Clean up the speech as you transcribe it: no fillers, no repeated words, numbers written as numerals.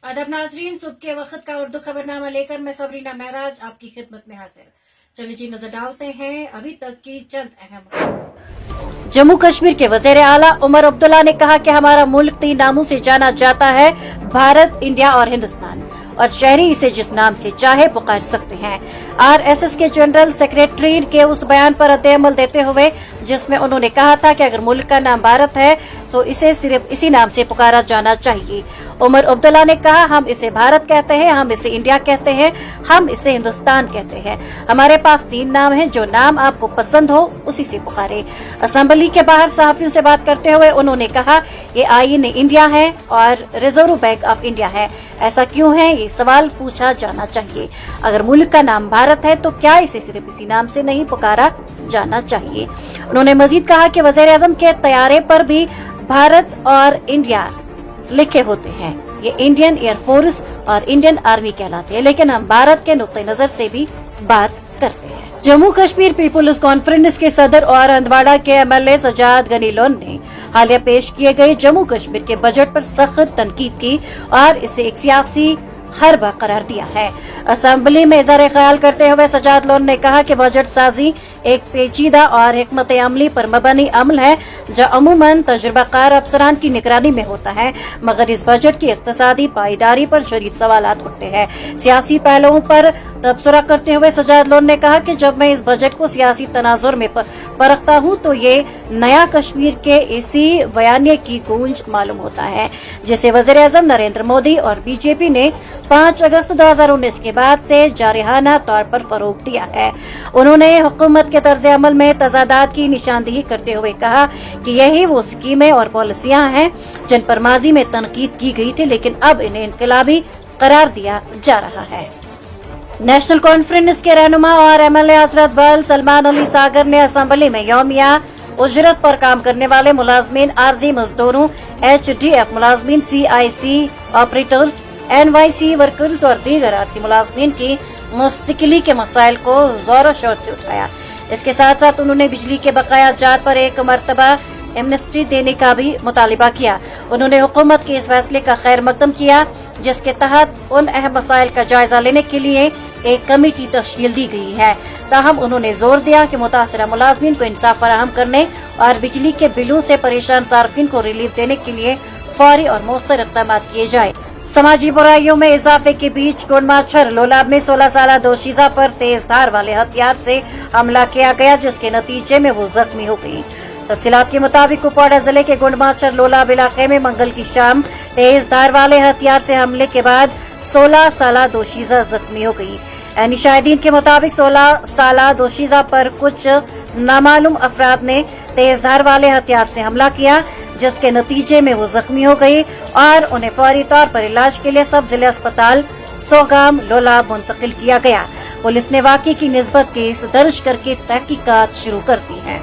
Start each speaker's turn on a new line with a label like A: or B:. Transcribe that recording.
A: आदाब नाजरीन, सुबह के वक्त का उर्दू खबरनामा लेकर मैं सबरीना महराज आपकी खिदमत में हाजिर। चलिए जी नजर डालते हैं अभी तक की चंद अहम। जम्मू कश्मीर के वजीर आला उमर अब्दुल्ला ने कहा कि हमारा मुल्क 3 नामों से जाना जाता है, भारत, इंडिया और हिंदुस्तान, और शहरी इसे जिस नाम से चाहे पुकार सकते हैं। आरएसएस के जनरल सेक्रेटरी के उस बयान पर रद्द-ए-अमल देते हुए जिसमें उन्होंने कहा था कि अगर मुल्क का नाम भारत है तो इसे सिर्फ इसी नाम से पुकारा जाना चाहिए। उमर अब्दुल्ला ने कहा, हम इसे भारत कहते हैं, हम इसे इंडिया कहते हैं, हम इसे हिंदुस्तान कहते हैं। हमारे पास 3 नाम हैं, जो नाम आपको पसंद हो उसी से पुकारे। असेंबली के बाहर सहाफियों से बात करते हुए उन्होंने कहा, ये आईन इंडिया है और रिजर्व बैंक ऑफ इंडिया है, ऐसा क्यों है, ये सवाल पूछा जाना चाहिए। अगर मुल्क का नाम भारत है तो क्या इसे सिर्फ इसी नाम से नहीं पुकारा जाना चाहिए। उन्होंने मजीद कहा कि वज़ीर आज़म के तैयारे पर भी भारत और इंडिया लिखे होते हैं। ये इंडियन एयरफोर्स और इंडियन आर्मी कहलाते हैं, लेकिन हम भारत के नुक्ते नजर से भी बात करते हैं। जम्मू कश्मीर पीपुल्स कॉन्फ्रेंस के सदर और हंदवाड़ा के एमएलए सजाद गनी लोन ने हालिया पेश किए गए जम्मू कश्मीर के बजट पर सख्त तनकीद की और इसे एक सियासी हरबा करार दिया है। असेंबली में इज़हार ख्याल करते हुए सजाद लोन ने कहा कि बजट साजी एक पेचीदा और हिकमत अमली पर मबनी अमल है जो अमूमन तजुर्बाकार अफसरान की निगरानी में होता है, मगर इस बजट की इक्तिसादी पायदारी पर शदीद सवालात उठते हैं। सियासी पहलुओं पर तबसरा करते हुए सजाद लोन ने कहा कि जब मैं इस बजट को सियासी तनाजुर में परखता हूँ तो ये नया कश्मीर के इसी बयानिए की गूंज मालूम होता है जिसे वज़ीर आज़म नरेंद्र मोदी और बीजेपी ने 5 अगस्त 2019 के बाद से जारहाना तौर पर फरोग दिया है। उन्होंने हुकूमत के तर्ज अमल में तजादात की निशानदेही करते हुए कहा कि यही वो स्कीमें और पॉलिसियां हैं जिन पर माजी में तनकीद की गई थी, लेकिन अब इन्हें इनकलाबी करार दिया जा रहा है। नेशनल कॉन्फ्रेंस के रहनुमा और एमएलए हजरत बल सलमान अली सागर ने असेंबली में यौमिया उजरत पर काम करने वाले मुलाजमीन, आरजी मजदूरों, एचडीएफ मुलाजमीन, सीआईसी ऑपरेटर्स, एनवाईसी वर्कर्स और दीगर आरजी मुलाजमीन की मुस्तकिली के मसाइल को जोर शोर से उठाया। इसके साथ साथ उन्होंने बिजली के बकाया जात पर एक मरतबा एमनेस्टी देने का भी मुतालिबा किया। उन्होंने हुकूमत के इस फैसले का खैर मकदम किया जिसके तहत उन अहम मसाइल का जायजा लेने के लिए एक कमेटी तश्कील दी गई है। ताहम उन्होंने जोर दिया कि मुतासरा मुलाजमीन को इंसाफ फराहम करने और बिजली के बिलों से परेशान सार्फिन को रिलीफ देने के लिए फौरी और मौसर इक़दाम किए जाए। समाजी बुराइयों में इजाफे के बीच गुंडमाछर लोलाब में 16 साल दोशीजा पर तेज धार वाले हथियार से हमला किया गया जिसके नतीजे में वो जख्मी हो गई। तफसीलात के मुताबिक कुपवाड़ा जिले के गुंडमाछर लोलाब इलाके में मंगल की शाम तेज धार वाले हथियार से हमले के बाद 16 साल दोशीजा जख्मी हो गई। यानी शाहिदीन के मुताबिक 16 साल दोशीजा पर कुछ नामालूम अफराद ने तेज धार वाले हथियार से हमला किया जिसके नतीजे में वो जख्मी हो गई और उन्हें फौरी तौर पर इलाज के लिए सब जिला अस्पताल सोगाम लोलाब मुंतकिल किया गया। पुलिस ने वाकये की निस्बत केस दर्ज करके तहकीकात शुरू कर दी है।